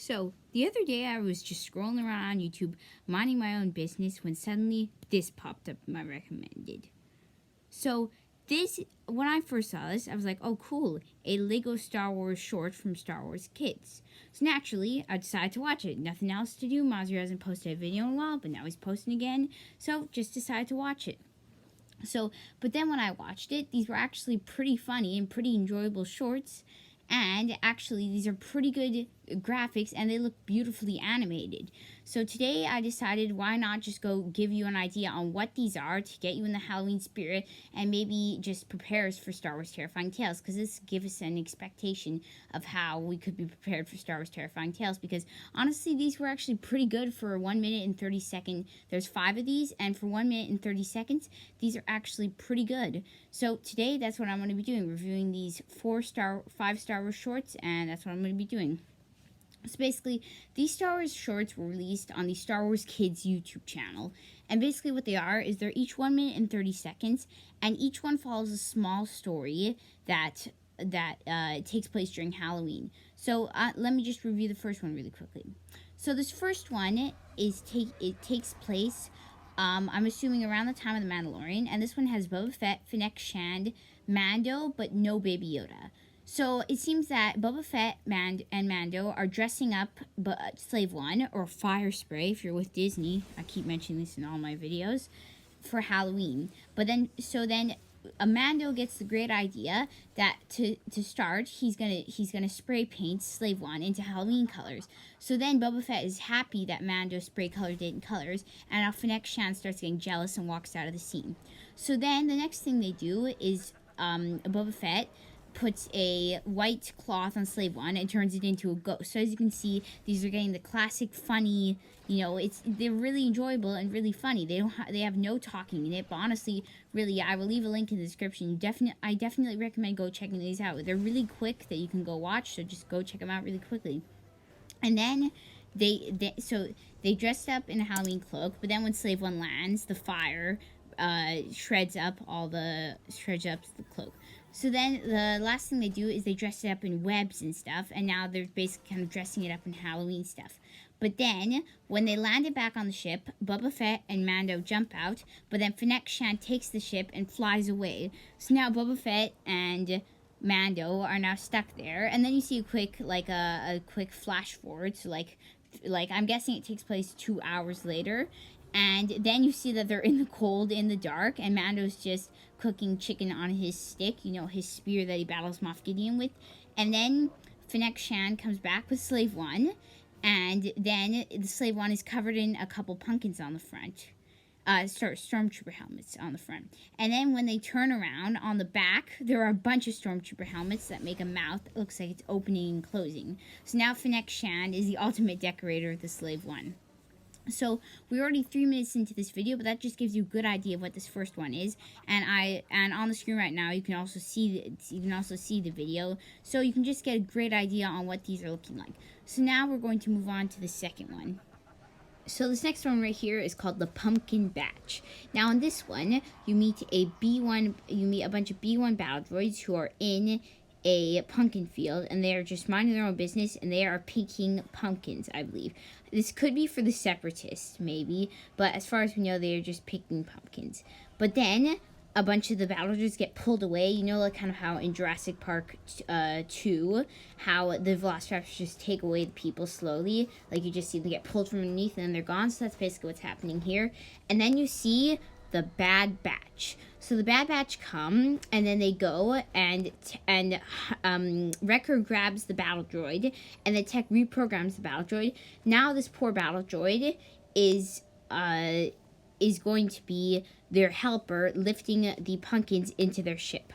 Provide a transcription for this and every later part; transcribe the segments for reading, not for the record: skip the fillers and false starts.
So, the other day I was just scrolling around on YouTube, minding my own business, when suddenly this popped up in my recommended. So, when I first saw this, I was like, oh, cool, a Lego Star Wars short from Star Wars Kids. So, naturally, I decided to watch it. Nothing else to do. Mazir hasn't posted a video in a while, but now he's posting again. So, just decided to watch it. But then when I watched it, these were actually pretty funny and pretty enjoyable shorts. And actually, these are pretty good graphics and they look beautifully animated. So today I decided, why not just go give you an idea on what these are to get you in the Halloween spirit and maybe just prepare us for Star Wars Terrifying Tales, because this gives us an expectation of how we could be prepared for Star Wars Terrifying Tales, because honestly these were actually pretty good for 1 minute and 30 seconds. There's 5 of these, and for 1 minute and 30 seconds these are actually pretty good. So today that's what I'm going to be doing, reviewing these 5 Star Wars shorts, and that's what I'm going to be doing. So basically, these Star Wars shorts were released on the Star Wars Kids YouTube channel. And basically what they are is they're each 1 minute and 30 seconds, and each one follows a small story that takes place during Halloween. So let me just review the first one really quickly. So this first one takes place, I'm assuming, around the time of The Mandalorian, and this one has Boba Fett, Fennec Shand, Mando, but no Baby Yoda. So it seems that Boba Fett and Mando are dressing up Slave One, or Fire Spray if you're with Disney. I keep mentioning this in all my videos, for Halloween. But then Mando gets the great idea that to start, he's gonna spray paint Slave One into Halloween colors. So then Boba Fett is happy that Mando spray colored it in colors, and now Fennec Shand starts getting jealous and walks out of the scene. So then the next thing they do is Boba Fett puts a white cloth on Slave One and turns it into a ghost. So as you can see, these are getting the classic funny, they're really enjoyable and really funny. They have no talking in it, but honestly, really, I will leave a link in the description. I definitely recommend go checking these out. They're really quick that you can go watch, so just go check them out really quickly. And then they dressed up in a Halloween cloak, but then when Slave One lands, the fire shreds up the cloak. So then the last thing they do is they dress it up in webs and stuff, and now they're basically kind of dressing it up in Halloween stuff. But then, when they landed back on the ship, Boba Fett and Mando jump out, but then Fennec Shand takes the ship and flies away. So now Boba Fett and Mando are now stuck there, and then you see a quick flash forward, so like I'm guessing it takes place 2 hours later. And then you see that they're in the cold, in the dark, and Mando's just cooking chicken on his stick, his spear that he battles Moff Gideon with. And then Fennec Shand comes back with Slave One, and then the Slave One is covered in a couple pumpkins on the front. Stormtrooper helmets on the front. And then when they turn around, on the back, there are a bunch of Stormtrooper helmets that make a mouth that looks like it's opening and closing. So now Fennec Shand is the ultimate decorator of the Slave One. So we're already 3 minutes into this video, but that just gives you a good idea of what this first one is. And on the screen right now, you can also see the video, so you can just get a great idea on what these are looking like. So now we're going to move on to the second one. So this next one right here is called the Pumpkin Batch. Now in this one, you meet a bunch of B1 battle droids who are in a pumpkin field, and they are just minding their own business, and they are picking pumpkins, I believe. This could be for the Separatists, maybe, but as far as we know, they are just picking pumpkins. But then a bunch of the battle droids get pulled away, like kind of how in Jurassic Park 2, how the Velociraptors just take away the people slowly, like you just see them get pulled from underneath and then they're gone. So that's basically what's happening here. And then you see the Bad Batch. So the Bad Batch come, and then they go, and Wrecker grabs the battle droid, and the tech reprograms the battle droid. Now this poor battle droid is going to be their helper, lifting the pumpkins into their ship.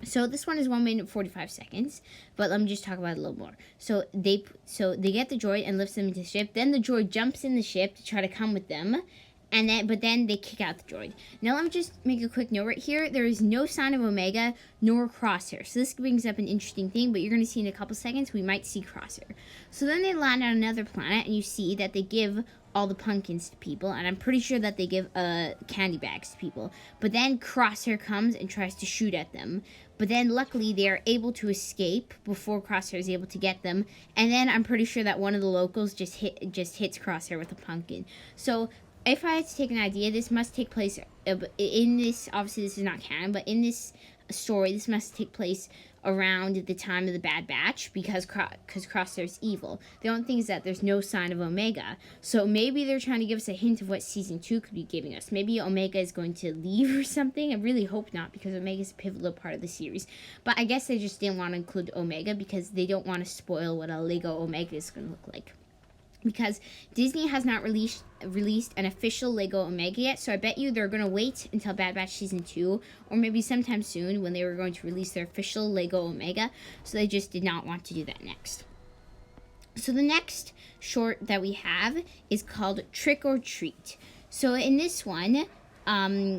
So this one is 1 minute 45 seconds, but let me just talk about it a little more. So they get the droid and lifts them into the ship. Then the droid jumps in the ship to try to come with them, but then they kick out the droid. Now let me just make a quick note right here. There is no sign of Omega nor Crosshair. So this brings up an interesting thing, but you're going to see in a couple seconds, we might see Crosshair. So then they land on another planet, and you see that they give all the pumpkins to people, and I'm pretty sure that they give candy bags to people. But then Crosshair comes and tries to shoot at them. But then luckily they are able to escape before Crosshair is able to get them. And then I'm pretty sure that one of the locals just hits Crosshair with a pumpkin. So if I had to take an idea, this must take place in this, obviously this is not canon, but in this story, this must take place around the time of the Bad Batch, because Crosshair's evil. The only thing is that there's no sign of Omega. So maybe they're trying to give us a hint of what Season 2 could be giving us. Maybe Omega is going to leave or something. I really hope not, because Omega is a pivotal part of the series. But I guess they just didn't want to include Omega because they don't want to spoil what a Lego Omega is going to look like. Because Disney has not released an official Lego Omega yet, so I bet you they're going to wait until Bad Batch Season 2, or maybe sometime soon when they were going to release their official Lego Omega, so they just did not want to do that next. So the next short that we have is called Trick or Treat. So in this one, Grogu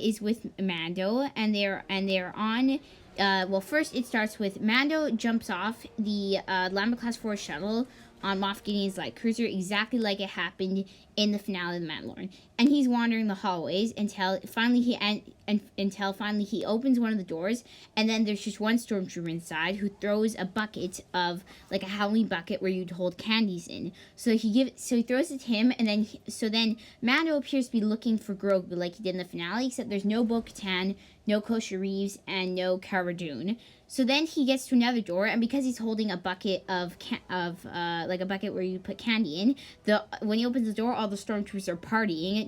is with Mando, and they're on. Well, first it starts with Mando jumps off the Lambda Class 4 shuttle on Moff Gideon's light cruiser, exactly like it happened in the finale of The Mandalorian. And he's wandering the hallways until finally he opens one of the doors, and then there's just one stormtrooper inside who throws a bucket of, like a Halloween bucket where you'd hold candies in. So he throws it to him, and then Mando appears to be looking for Grogu like he did in the finale, except there's no Bo-Katan, no Kosha Reeves, and no Cara Dune. So then he gets to another door, and because he's holding a bucket like a bucket where you put candy in, when he opens the door, all the stormtroopers are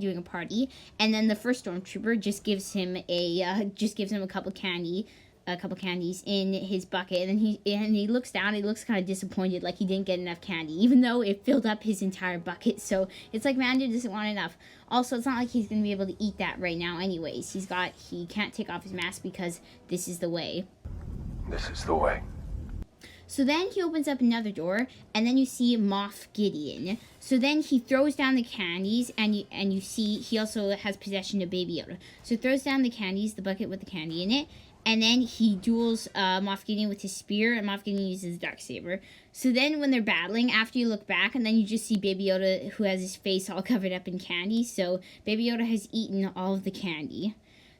doing a party, and then the first stormtrooper just gives him a couple candies in his bucket, and he looks down. He looks kind of disappointed, like he didn't get enough candy, even though it filled up his entire bucket. So it's like Mando doesn't want enough. Also, it's not like he's gonna be able to eat that right now. Anyways, he can't take off his mask because this is the way. This is the way. So then he opens up another door, and then you see Moff Gideon. So then he throws down the candies, and you see he also has possession of Baby Yoda. So he throws down the candies, the bucket with the candy in it, and then he duels Moff Gideon with his spear, and Moff Gideon uses the Darksaber. So then when they're battling, after you look back, and then you just see Baby Yoda, who has his face all covered up in candy. So Baby Yoda has eaten all of the candy.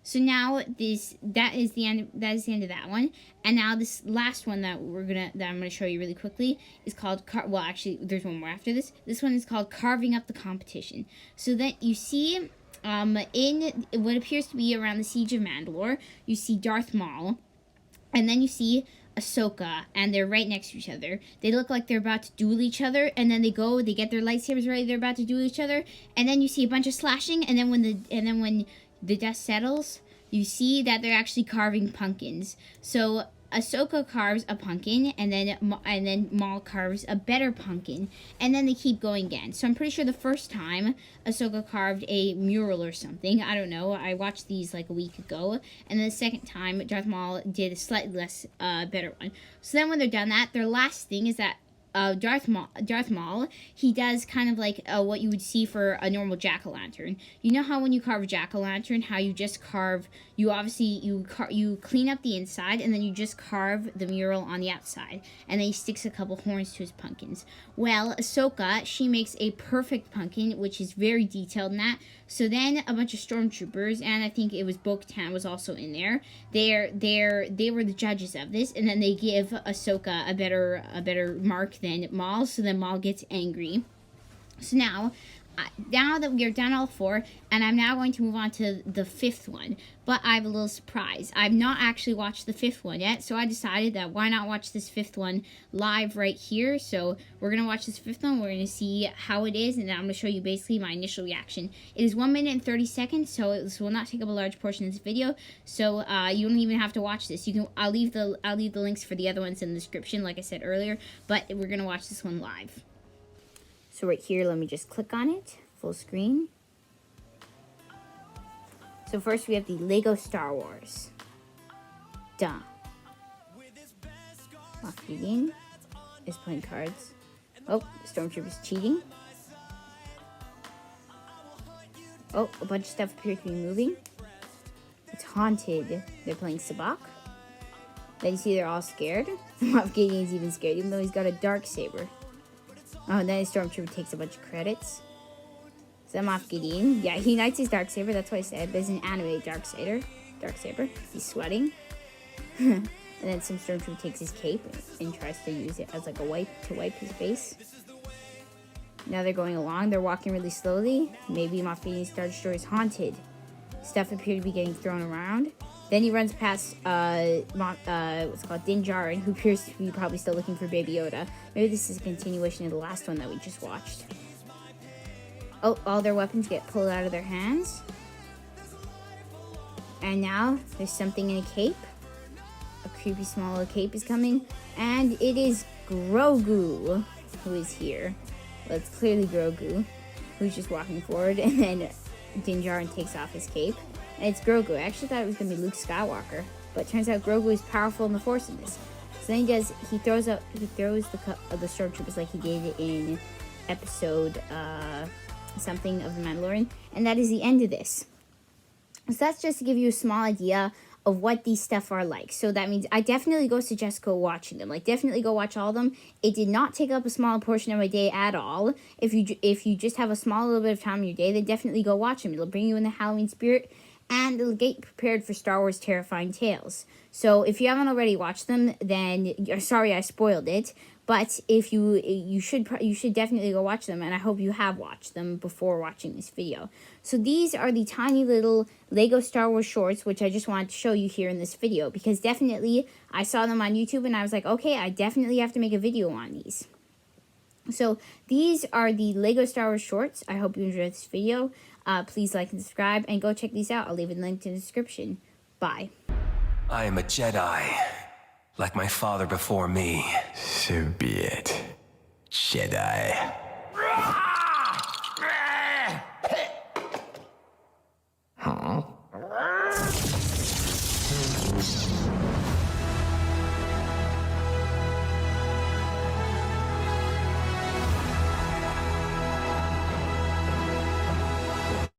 So now that is the end of that one. And now this last one that I'm gonna show you really quickly is called actually there's one more after this. This one is called Carving Up the Competition. So that you see in what appears to be around the Siege of Mandalore, you see Darth Maul, and then you see Ahsoka, and they're right next to each other. They look like they're about to duel each other, and then they get their lightsabers ready, they're about to duel each other, and then you see a bunch of slashing, and then when the dust settles, you see that they're actually carving pumpkins. So Ahsoka carves a pumpkin, and then Maul carves a better pumpkin, and then they keep going again. So I'm pretty sure the first time Ahsoka carved a mural or something. I don't know. I watched these like a week ago, and then the second time Darth Maul did a slightly less better one. So then when they're done that, their last thing is that Darth Maul, he does kind of like what you would see for a normal jack-o'-lantern. You know how when you carve a jack-o'-lantern, how you just carve, you clean up the inside, and then you just carve the mural on the outside, and then he sticks a couple horns to his pumpkins. Well, Ahsoka, she makes a perfect pumpkin, which is very detailed in that. So then a bunch of stormtroopers, and I think it was Bo-Katan was also in there. They were the judges of this, and then they give Ahsoka a better mark than Maul, so then Maul gets angry. So now that we are done all four, and I'm now going to move on to the fifth one, but I have a little surprise. I've not actually watched the fifth one yet, so I decided that why not watch this fifth one live right here. So we're going to watch this fifth one, we're going to see how it is, and then I'm going to show you basically my initial reaction. It is 1 minute and 30 seconds, so this will not take up a large portion of this video, so you don't even have to watch this. I'll leave the links for the other ones in the description, like I said earlier, but we're going to watch this one live. So right here, let me just click on it, full screen. So first we have the Lego Star Wars. Duh. Moff Gideon is playing cards. Oh, Stormtrooper's cheating. Oh, a bunch of stuff appears to be moving. It's haunted. They're playing Sabacc. Then you see they're all scared. Moff Gideon's even scared, even though he's got a Darksaber. Oh, and then a Stormtrooper takes a bunch of credits. So Moff Gideon, yeah, he unites his Darksaber, that's what I said, but it's an animated Darksaber. He's sweating. And then some Stormtrooper takes his cape and tries to use it as like a wipe to wipe his face. Now they're going along, they're walking really slowly. Maybe Moff Gideon's Star Destroyer is haunted. Stuff appears to be getting thrown around. Then he runs past Din Djarin, who appears to be probably still looking for Baby Yoda. Maybe this is a continuation of the last one that we just watched. Oh, all their weapons get pulled out of their hands. And now there's something in a cape. A creepy small little cape is coming. And it is Grogu who is here. Well, it's clearly Grogu who's just walking forward. And then Din Djarin takes off his cape. And it's Grogu. I actually thought it was going to be Luke Skywalker. But it turns out Grogu is powerful in the Force in this. So then he throws the Stormtroopers like he did in episode something of The Mandalorian. And that is the end of this. So that's just to give you a small idea of what these stuff are like. So that means I definitely go suggest go watching them. Like, definitely go watch all of them. It did not take up a small portion of my day at all. If you just have a small little bit of time in your day, then definitely go watch them. It'll bring you in the Halloween spirit, and it'll get you prepared for Star Wars Terrifying Tales. So if you haven't already watched them, then sorry I spoiled it. But if you should definitely go watch them, and I hope you have watched them before watching this video. So these are the tiny little Lego Star Wars shorts, which I just wanted to show you here in this video, because definitely I saw them on YouTube and I was like, okay, I definitely have to make a video on these. So these are the Lego Star Wars shorts. I hope you enjoyed this video. Please like and subscribe, and go check these out. I'll leave a link in the description. Bye. I am a Jedi, like my father before me. So be it, Jedi.